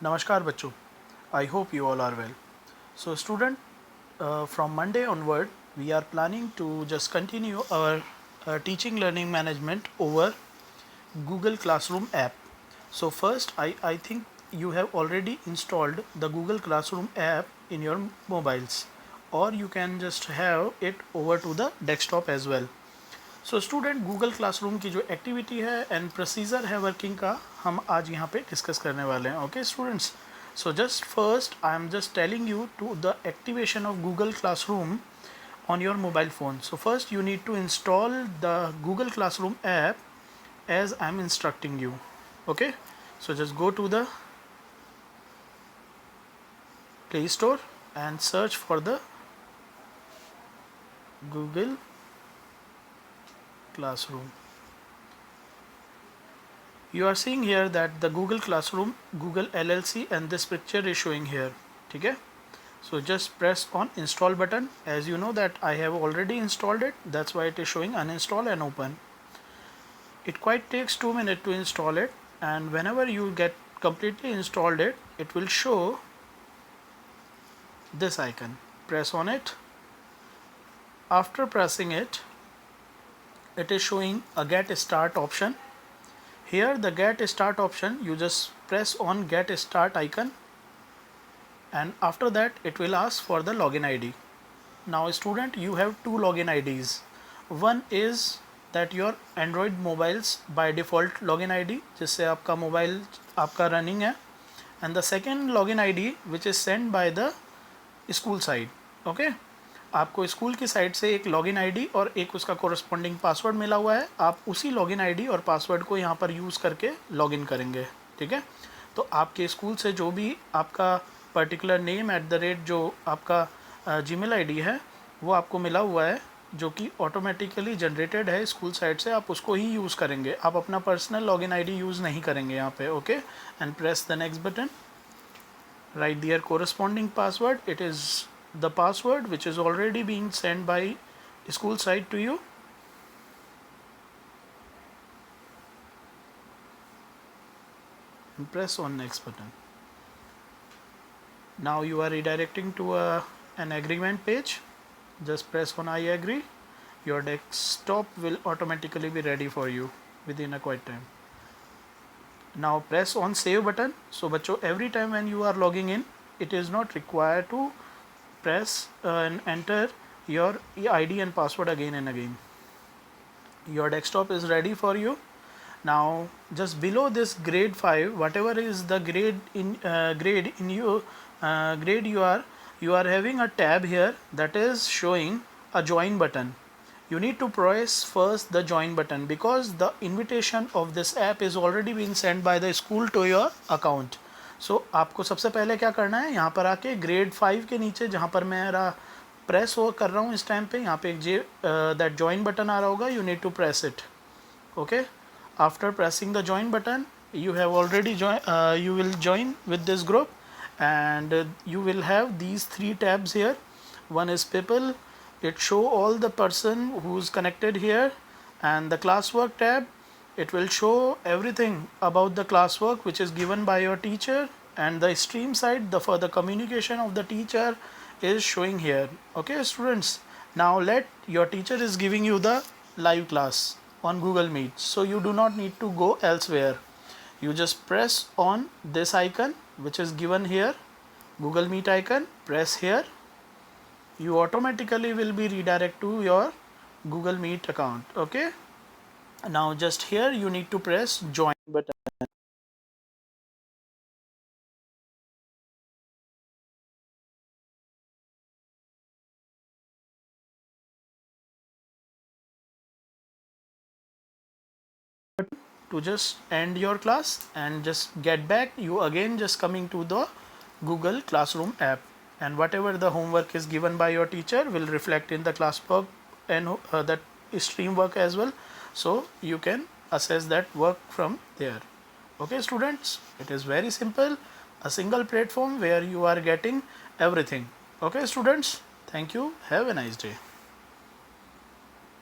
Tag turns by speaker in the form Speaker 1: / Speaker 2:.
Speaker 1: Namaskar bachcho. I hope you all are well. So student, from Monday onward, we are planning to just continue our teaching learning management over Google Classroom app. So first, I think you have already installed the Google Classroom app in your mobiles, or you can just have it over to the desktop as well. So student Google classroom की जो activity है and procedure है working का हम आज यहाँ पे discuss करने वाले हैं. Okay students, so just first I am just telling you to the activation of Google classroom on your mobile phone. So first you need to install the Google Classroom app as I'm instructing you. Okay, so just go to the Play Store and search for the Google Classroom. You are seeing here that the Google Classroom, Google LLC, and this picture is showing here. ठीक है, so just press on install button. As you know that I have already installed it, that's why it is showing uninstall and open. It quite takes 2 minutes to install it, and whenever you get completely installed it, it will show this icon. Press on it. After pressing it, it is showing a get start option. Here the get start option, you just press on get start icon, and after that it will ask for the login ID. Now student, you have two login IDs. One is that your Android mobiles by default login ID जिससे आपका mobile आपका running है, and the second login ID which is sent by the school side. Okay, आपको school की side से एक login ID और एक उसका कोरस्पॉन्डिंग पासवर्ड मिला हुआ है. आप उसी लॉगिन आईडी और पासवर्ड को यहाँ पर यूज़ करके लॉगिन करेंगे. ठीक है, तो आपके स्कूल से जो भी आपका पर्टिकुलर नेम @ जो आपका जीमेल आईडी है वो आपको मिला हुआ है, जो कि ऑटोमेटिकली जनरेटेड है स्कूल साइड से, आप उसको ही यूज़ करेंगे. आप अपना पर्सनल लॉगिन आईडी यूज़ नहीं करेंगे यहाँ पे. Okay, and press the next button. Write there corresponding password. It is the password which is already being sent by school side to you. And press on next button. Now you are redirecting to an agreement page. Just press on I agree. Your desktop will automatically be ready for you within a quiet time. Now press on save button. So bachcho, every time when you are logging in, it is not required to press and enter your ID and password again and again. Your desktop is ready for you. Now just below this grade 5, whatever is the grade in you grade you are having a tab here that is showing a join button. You need to press first the join button because the invitation of this app is already been sent by the school to your account. सो आपको सबसे पहले क्या करना है, यहाँ पर आके grade 5 के नीचे जहाँ पर मेरा प्रेस हो कर रहा हूँ इस टाइम पे, यहाँ पे एक दैट जॉइन बटन आ रहा होगा. You need to press it. Okay, after pressing the join button you have already you will join with this group, and you will have these 3 tabs here. One is people, it show all the person who's connected here, and the classwork tab, it will show everything about the classwork which is given by your teacher, and the stream side, the further communication of the teacher is showing here. Okay students, now your teacher is giving you the live class on Google Meet, so you do not need to go elsewhere. You just press on this icon which is given here, Google Meet icon. Press here, you automatically will be redirected to your Google Meet account. Okay, now just here you need to press join button. To just end your class and just get back, you again just coming to the Google Classroom app, and whatever the homework is given by your teacher will reflect in the classwork and that stream work as well, so you can assess that work from there. Okay students, it is very simple, a single platform where you are getting everything. Okay students, thank you, have a nice day.